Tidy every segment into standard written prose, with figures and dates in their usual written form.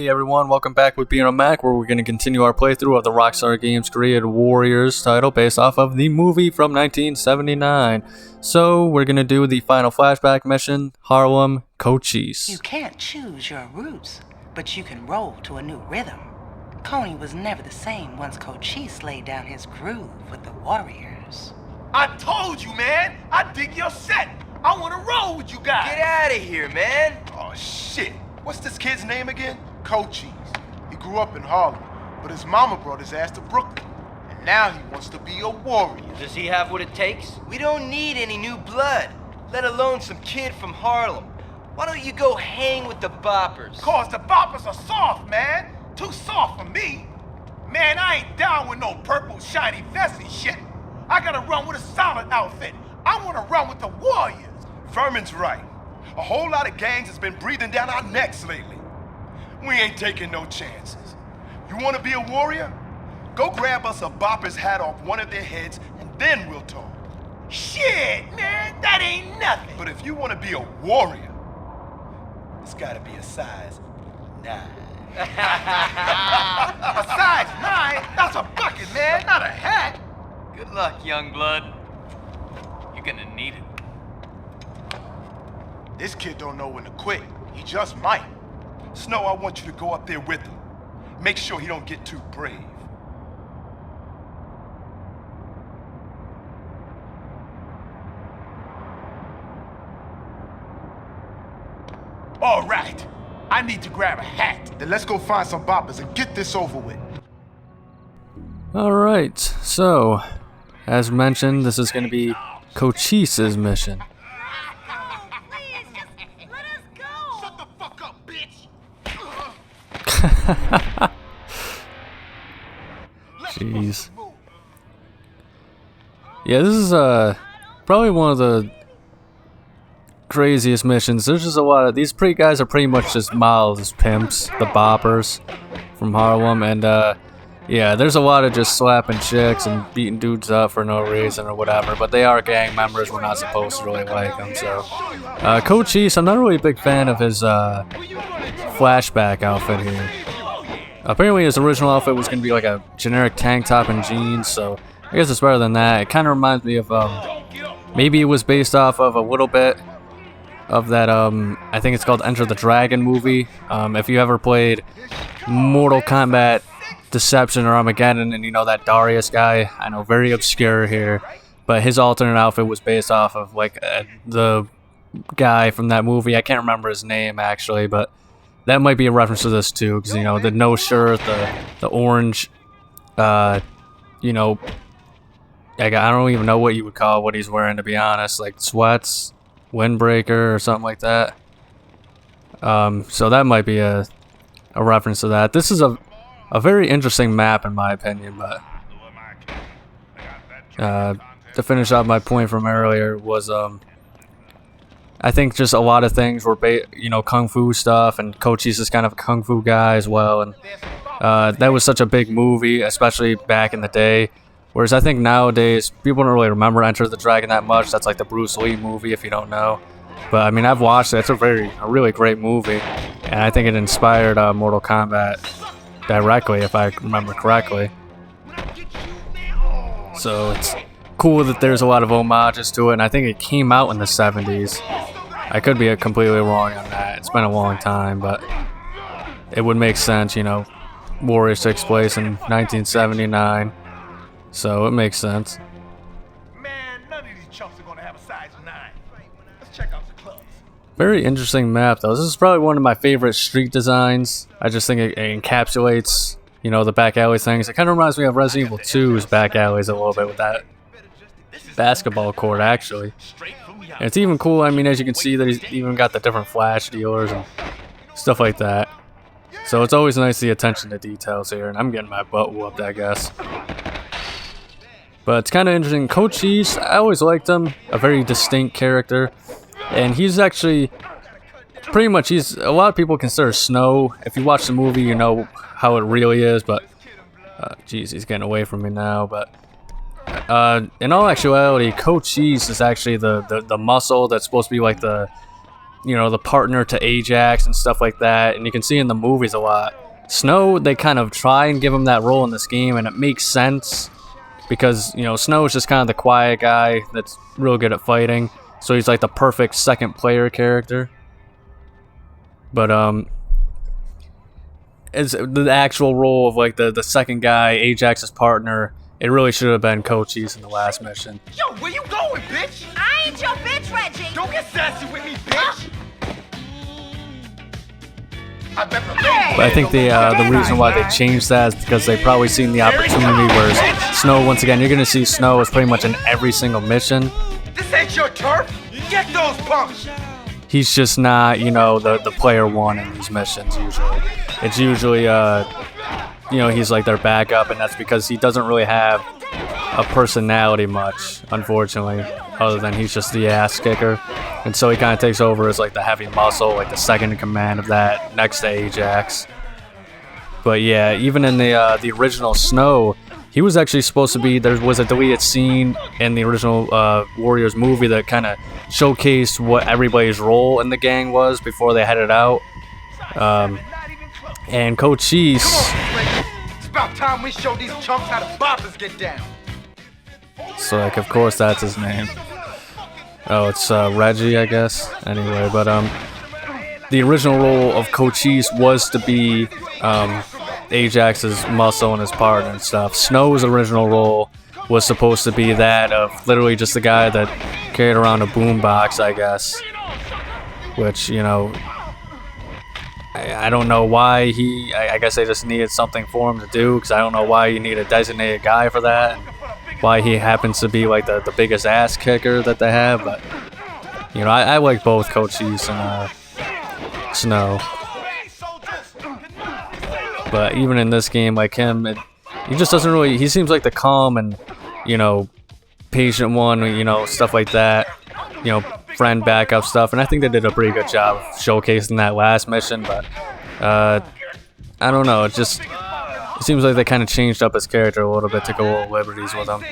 Hey everyone, welcome back with Being a Mac, where we're going to continue our playthrough of the Rockstar Games created Warriors title based off of the movie from 1979. So we're going to do the final flashback mission, Harlem, Cochise. You can't choose your roots, but you can roll to a new rhythm. Coney was never the same once Cochise laid down his groove with the Warriors. I told you, man! I dig your set! I want to roll with you guys! Get out of here, man! Oh, shit. What's this kid's name again? Cochise. He grew up in Harlem, but his mama brought his ass to Brooklyn. And now he wants to be a warrior. Does he have what it takes? We don't need any new blood, let alone some kid from Harlem. Why don't you go hang with the Boppers? Cause the Boppers are soft, man. Too soft for me. Man, I ain't down with no purple shiny vest and shit. I gotta run with a solid outfit. I wanna run with the Warriors. Furman's right. A whole lot of gangs has been breathing down our necks lately. We ain't taking no chances. You wanna be a warrior? Go grab us a Bopper's hat off one of their heads, and then we'll talk. Shit, man, that ain't nothing. But if you wanna be a warrior, it's gotta be a size 9. A size 9? That's a bucket, man, not a hat. Good luck, young blood. You're gonna need it. This kid don't know when to quit. He just might. Snow, I want you to go up there with him. Make sure he don't get too brave. All right. I need to grab a hat. Then let's go find some boppers and get this over with. Alright, so, as mentioned, this is going to be Cochise's mission. Jeez. Yeah, this is probably one of the craziest missions. There's just a lot of these guys are pretty much just models, pimps, the Boppers from Harlem, and yeah, there's a lot of just slapping chicks and beating dudes up for no reason or whatever. But they are gang members. We're not supposed to really like them. So, Cochise, I'm not really a big fan of his flashback outfit here. Apparently his original outfit was going to be like a generic tank top and jeans, so I guess it's better than that. It kind of reminds me of, maybe it was based off of a little bit of that, I think it's called Enter the Dragon movie. If you ever played Mortal Kombat Deception or Armageddon, and you know that Darius guy, I know, very obscure here, but his alternate outfit was based off of, like, the guy from that movie. I can't remember his name, actually, but that might be a reference to this too, because, you know, the no shirt, the orange, you know, I don't even know what you would call what he's wearing, to be honest, like sweats, windbreaker, or something like that. So that might be a reference to that. This is a very interesting map, in my opinion, but to finish off my point from earlier was, I think just a lot of things were, you know, kung fu stuff, and Cochise is kind of a kung fu guy as well, and that was such a big movie, especially back in the day. Whereas I think nowadays people don't really remember Enter the Dragon that much. That's like the Bruce Lee movie, if you don't know. But I mean, I've watched it. It's a really great movie, and I think it inspired Mortal Kombat directly, if I remember correctly. So it's cool that there's a lot of homages to it, and I think it came out in the 70s. I could be completely wrong on that. It's been a long time, but it would make sense, you know. Warriors takes place in 1979, so it makes sense. Man, none of these chumps are gonna have a size 9. Let's check out the clubs. Very interesting map, though. This is probably one of my favorite street designs. I just think it encapsulates, you know, the back alley things. It kind of reminds me of Resident Evil 2's back alleys a little bit with that basketball court, actually. And it's even cool, I mean, as you can see, that he's even got the different flash dealers and stuff like that. So it's always nice, the attention to details here, and I'm getting my butt whooped, I guess. But it's kind of interesting. Cochise, I always liked him, a very distinct character, and he's actually pretty much, a lot of people consider Snow. If you watch the movie, you know how it really is, but geez, he's getting away from me now. But in all actuality, Cochise is actually the muscle that's supposed to be like the you know, the partner to Ajax and stuff like that, and you can see in the movies a lot. Snow, they kind of try and give him that role in this game, and it makes sense because, you know, Snow is just kind of the quiet guy that's real good at fighting, so he's like the perfect second player character. But as the actual role of like the second guy, Ajax's partner, it really should have been Cochise in the last mission. Yo, where you going, bitch? I ain't your bitch, Reggie. Don't get sassy with me, bitch. I bet the But I think the reason why they changed that is because they probably seen the opportunity where Snow, once again, you're gonna see Snow is pretty much in every single mission. This ain't your turf. Get those punks. He's just not, you know, the player one in these missions usually. It's usually, you know, he's like their backup, and that's because he doesn't really have a personality much, unfortunately, other than he's just the ass kicker. And so he kind of takes over as like the heavy muscle, like the second in command of that next to Ajax. But yeah, even in the original Snow, he was actually supposed to be, there was a deleted scene in the original Warriors movie that kind of showcased what everybody's role in the gang was before they headed out. And Cochise, It's about time we show these chumps how the boppers get down. so like of course that's his name. Oh, it's Reggie, I guess. Anyway, but the original role of Cochise was to be Ajax's muscle and his partner and stuff. Snow's original role was supposed to be that of literally just the guy that carried around a boombox, I guess. Which, you know, I don't know why I guess they just needed something for him to do, because I don't know why you need a designated guy for that. Why he happens to be like the biggest ass kicker that they have, but you know, I like both Cochise and Snow. But even in this game, like him, he just doesn't really, he seems like the calm and, you know, patient one, you know, stuff like that, you know, friend backup stuff, and I think they did a pretty good job of showcasing that last mission. But I don't know, it seems like they kind of changed up his character a little bit, took a little liberties with him.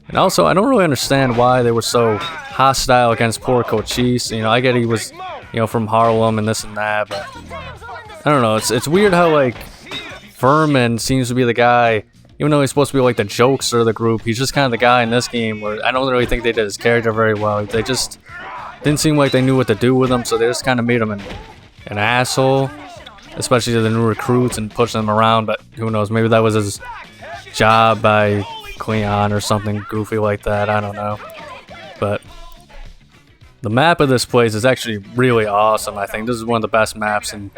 And also, I don't really understand why they were so hostile against poor Cochise. You know, I get he was, you know, from Harlem and this and that, but I don't know, it's weird how like Furman seems to be the guy, even though he's supposed to be like the jokester of the group, he's just kind of the guy in this game where I don't really think they did his character very well. They just didn't seem like they knew what to do with him, so they just kind of made him an asshole, especially to the new recruits, and pushing them around. But who knows, maybe that was his job by Cleon or something goofy like that, I don't know. But the map of this place is actually really awesome. I think this is one of the best maps in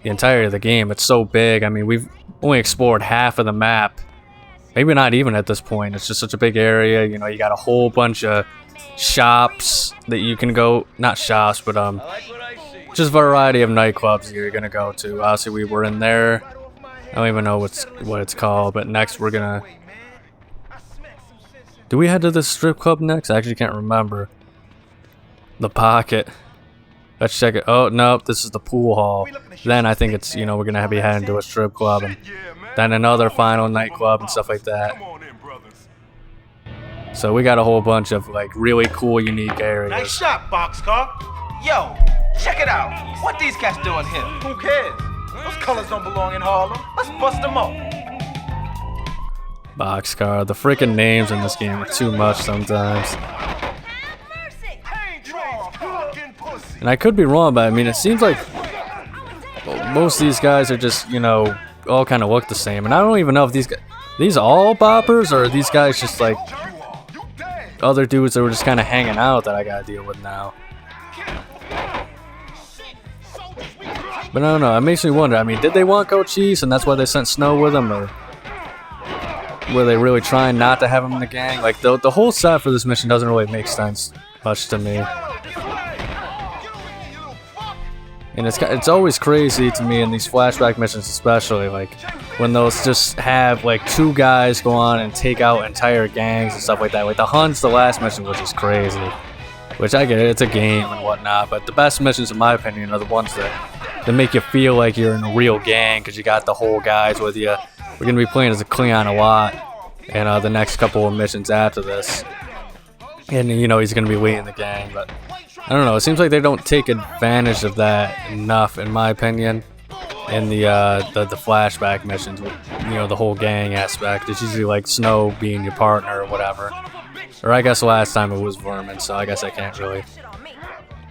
the entirety of the game. It's so big. I mean, we've only explored half of the map. Maybe not even at this point. It's just such a big area. You know, you got a whole bunch of shops that you can go, not shops, but just a variety of nightclubs that you're gonna go to. Obviously, we were in there. I don't even know what it's called. But next, we're gonna. Do we head to the strip club next? I actually can't remember. The Pocket. Let's check it. Oh nope, this is the pool hall. Then I think it's, you know, we're gonna be heading to a strip club and then another final nightclub and stuff like that. So we got a whole bunch of like really cool, unique areas. Nice shot, boxcar. Yo, check it out. What these cats doing here? Who cares? Those colors don't belong in Harlem. Let's bust them up. Boxcar. The freaking names in this game are too much sometimes. And I could be wrong, but I mean, it seems like most of these guys are just, you know, all kind of look the same. And I don't even know if these all boppers, or are these guys just like other dudes that were just kind of hanging out that I gotta deal with now. But I don't know, it makes me wonder. I mean, did they want Cochise and that's why they sent Snow with them, or were they really trying not to have him in the gang? Like, the whole set for this mission doesn't really make sense much to me. And it's always crazy to me in these flashback missions, especially like when those just have like two guys go on and take out entire gangs and stuff like that. Like the Huns, the last mission was just crazy, which I get it, it's a game and whatnot. But the best missions, in my opinion, are the ones that make you feel like you're in a real gang because you got the whole guys with you. We're gonna be playing as a Cleon a lot, and the next couple of missions after this. and you know he's gonna be leading the gang. But I don't know. It seems like they don't take advantage of that enough, in my opinion, in the flashback missions. With, you know, the whole gang aspect. It's usually like Snow being your partner or whatever. Or I guess last time it was Vermin, so I guess I can't really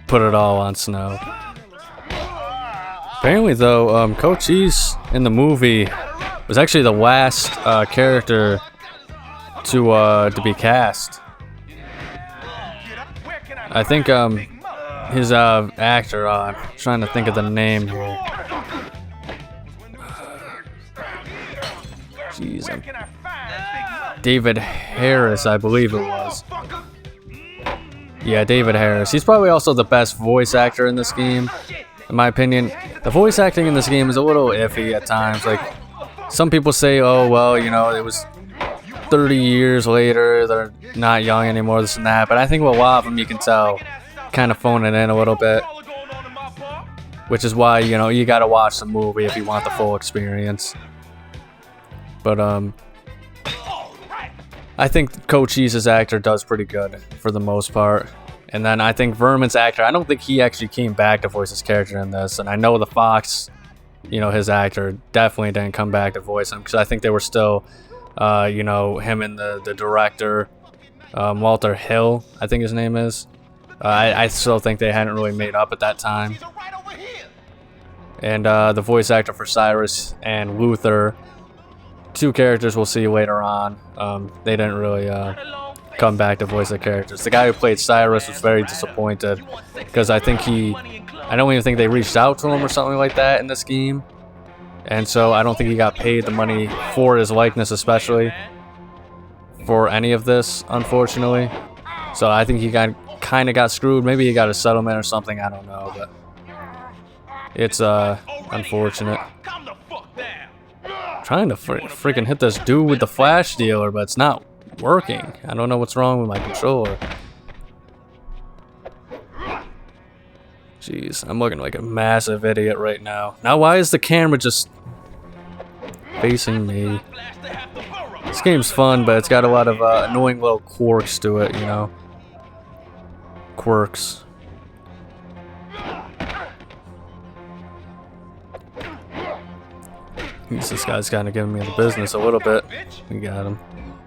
put it all on Snow. Apparently, though, Cochise in the movie was actually the last character to be cast. I think his actor. I'm trying to think of the name here. Jeez, David Harris, I believe it was. Yeah, David Harris. He's probably also the best voice actor in this game, in my opinion. The voice acting in this game is a little iffy at times. Like, some people say, oh, well, you know, it was 30 years later, they're not young anymore, this and that. But I think with a lot of them, you can tell, kind of phone it in a little bit. Which is why, you know, you gotta watch the movie if you want the full experience. But, I think Cochise's actor does pretty good for the most part. And then I think Vermin's actor, I don't think he actually came back to voice his character in this. And I know the Fox, you know, his actor definitely didn't come back to voice him, because I think they were still, you know, him and the director, Walter Hill, I think his name is. I still think they hadn't really made up at that time. And the voice actor for Cyrus and Luther, two characters we'll see later on. They didn't really come back to voice the characters. The guy who played Cyrus was very disappointed because I think I don't even think they reached out to him or something like that in this game. And so I don't think he got paid the money for his likeness, especially for any of this, unfortunately. So I think he kind of got screwed. Maybe he got a settlement or something, I don't know, but it's unfortunate. Trying to freaking hit this dude with the flash dealer, but it's not working. I don't know what's wrong with my controller. Jeez, I'm looking like a massive idiot right now. Now, why is the camera just facing me? This game's fun, but it's got a lot of annoying little quirks to it, you know. Quirks. This guy's kind of giving me the business a little bit. We got him.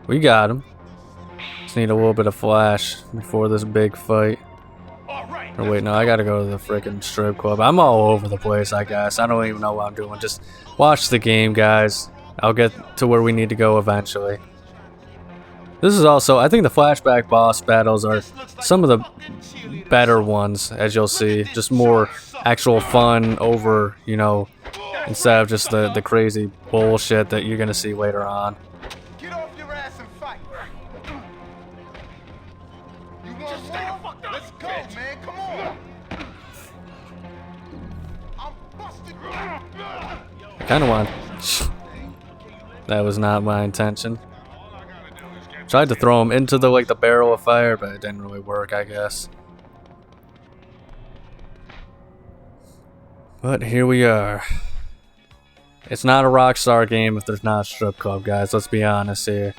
We got him. Just need a little bit of flash before this big fight. Or wait, no, I gotta go to the freaking strip club. I'm all over the place, I guess. I don't even know what I'm doing. Just watch the game, guys. I'll get to where we need to go eventually. This is also, I think the flashback boss battles are some of the better ones, as you'll see. Just more actual fun over, you know, instead of just the crazy bullshit that you're gonna see later on. Get off your ass and fight. You want more? Let's go, man. Come on. I'm busted. I kind of want. That was not my intention. Tried to throw him into the barrel of fire, but it didn't really work, I guess. But here we are. It's not a Rockstar game if there's not a strip club, guys. Let's be honest here.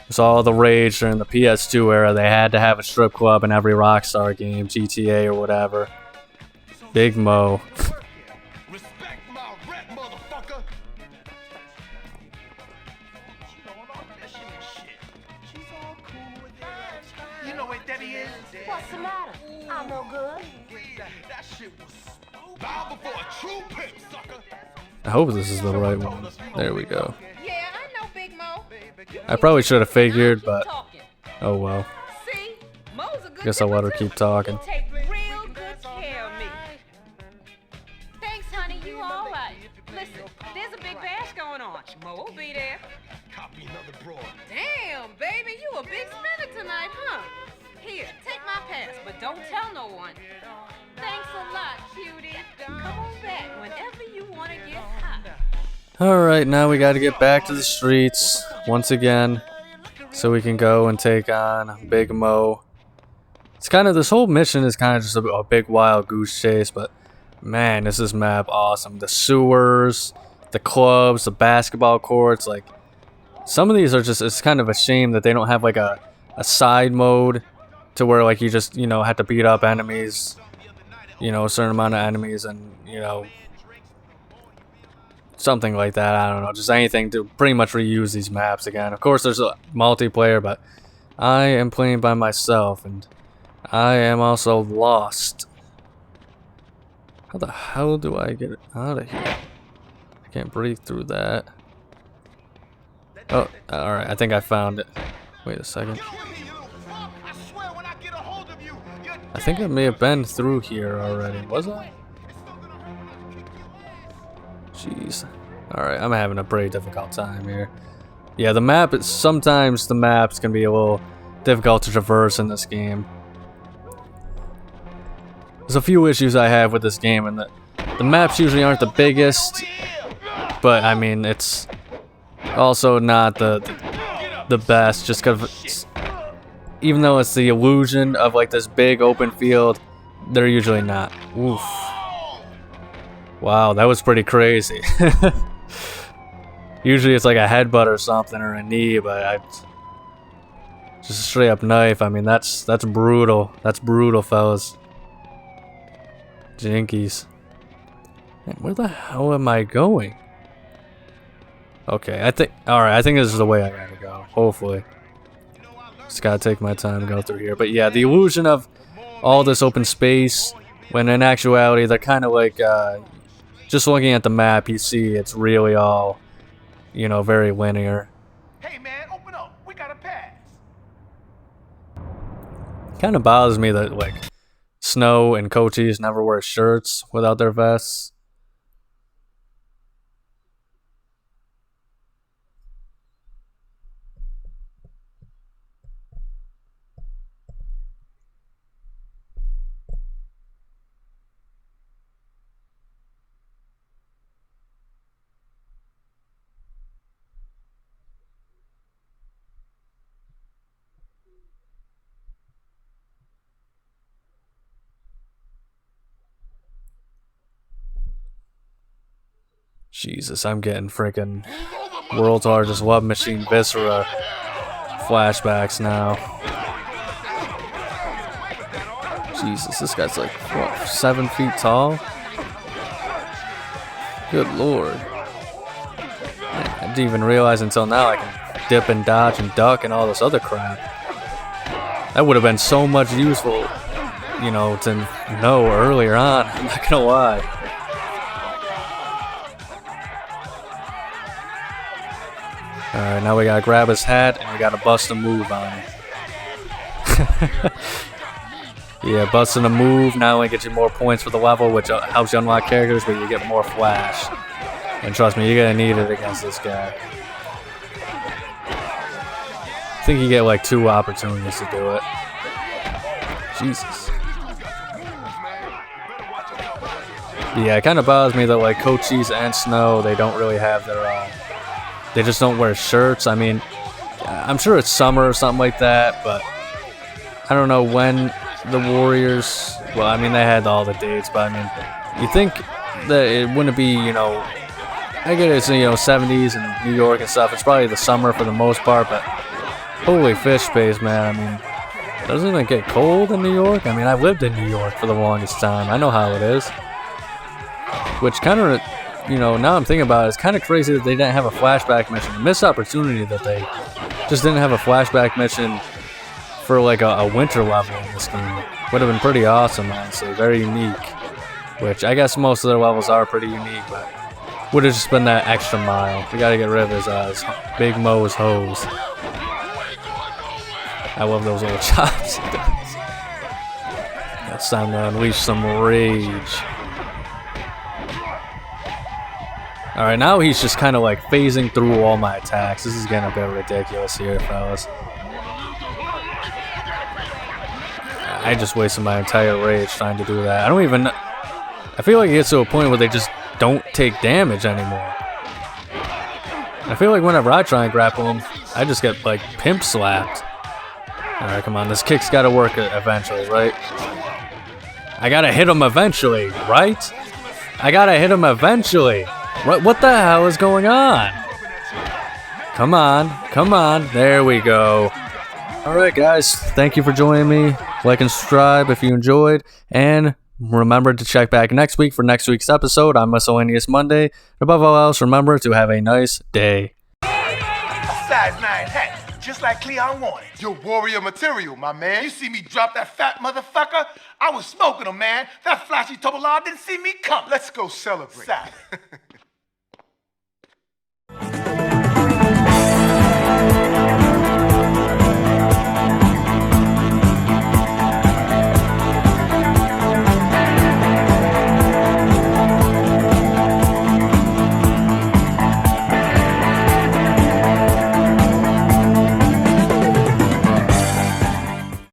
It's all the rage during the PS2 era. They had to have a strip club in every Rockstar game, GTA or whatever. Big Mo. Respect my rep, motherfucker. She's all cool with it. You know what Debbie is? What's the matter? I'm no good. That shit was bow before a true pimp, sucker. I hope this is the right one. There we go. Yeah, I know Big Mo. I probably should have figured, but oh well. See, Mo's a good Guess I'll let her keep talking. Take real good care of me. Thanks, honey. You all right? Listen, there's a big bash going on. Mo will be there. Copy another broad. Damn, baby, you a big spender tonight, huh? Here, take my pass, but don't tell no one. Thanks a lot, cutie. Come on back whenever you want to get hot. Alright, now we gotta get back to the streets once again so we can go and take on Big Mo. It's kind of, this whole mission is kind of just a big wild goose chase, but man, is this map awesome. The sewers, the clubs, the basketball courts, like some of these are just, it's kind of a shame that they don't have like a a side mode to where like you just, you know, had to beat up enemies, you know, a certain amount of enemies, and, you know, something like that. I don't know, just anything to pretty much reuse these maps again. Of course, there's a multiplayer, but I am playing by myself, and I am also lost. How the hell do I get out of here? I can't breathe through that. Oh, alright, I think I found it. Wait a second. I think I may have been through here already, was I? Jeez. Alright, I'm having a pretty difficult time here. Yeah, the map, sometimes the maps can be a little difficult to traverse in this game. There's a few issues I have with this game, and the maps usually aren't the biggest, but I mean, it's also not the best, just because even though it's the illusion of like this big open field, they're usually not. Oof. Wow, that was pretty crazy. Usually it's like a headbutt or something, or a knee, but just a straight up knife. I mean, that's brutal. That's brutal, fellas. Jinkies. Man, where the hell am I going? Okay, alright, I think this is the way I gotta go. Hopefully. Just gotta take my time to go through here. But yeah, the illusion of all this open space, when in actuality they're kind of like, just looking at the map, you see it's really all, you know, very linear. Hey man, open up. We got a pass. Kind of bothers me that like Snow and Cochise never wear shirts without their vests. Jesus, I'm getting freaking World's Largest Love Machine Viscera flashbacks now. Jesus, this guy's like, what, 7 feet tall? Good lord. I didn't even realize until now I can dip and dodge and duck and all this other crap. That would have been so much useful, you know, to know earlier on, I'm not gonna lie. Alright, now we gotta grab his hat and we gotta bust a move on him. Yeah, busting a move not only gets you more points for the level, which helps you unlock characters, but you get more flash. And trust me, you're gonna need it against this guy. I think you get like 2 opportunities to do it. Jesus. Yeah, it kind of bothers me that like Cochise and Snow, they don't really have their they just don't wear shirts. I mean, I'm sure it's summer or something like that, but I don't know when the Warriors, well, I mean, they had all the dates, but I mean, you think that it wouldn't be, you know, I get it's, you know, 70s and New York and stuff. It's probably the summer for the most part, but holy fish space, man. I mean, doesn't it get cold in New York? I mean, I've lived in New York for the longest time. I know how it is. Which kind of, you know, now I'm thinking about it, it's kind of crazy that they didn't have a flashback mission. A missed opportunity that they just didn't have a flashback mission for like a winter level in this game. Would have been pretty awesome, honestly. Very unique. Which I guess most of their levels are pretty unique, but would have just been that extra mile. We gotta get rid of his Big Mo's hose. I love those little chops. It's time to unleash some rage. Alright, now he's just kind of like phasing through all my attacks. This is getting a bit ridiculous here, fellas. I just wasted my entire rage trying to do that. I feel like it gets to a point where they just don't take damage anymore. I feel like whenever I try and grapple him, I just get like pimp slapped. Alright, come on, this kick's gotta work eventually, right? I gotta hit him eventually, right? I gotta hit him eventually. What the hell is going on? Come on, come on. There we go. Alright guys, thank you for joining me. Like and subscribe if you enjoyed, and remember to check back next week for next week's episode on Miscellaneous Monday. And above all else, remember to have a nice day. Size 9 hat, just like Cleon wanted. Your warrior material, my man. You see me drop that fat motherfucker? I was smoking him, man. That flashy Tobalard didn't see me come. Let's go celebrate.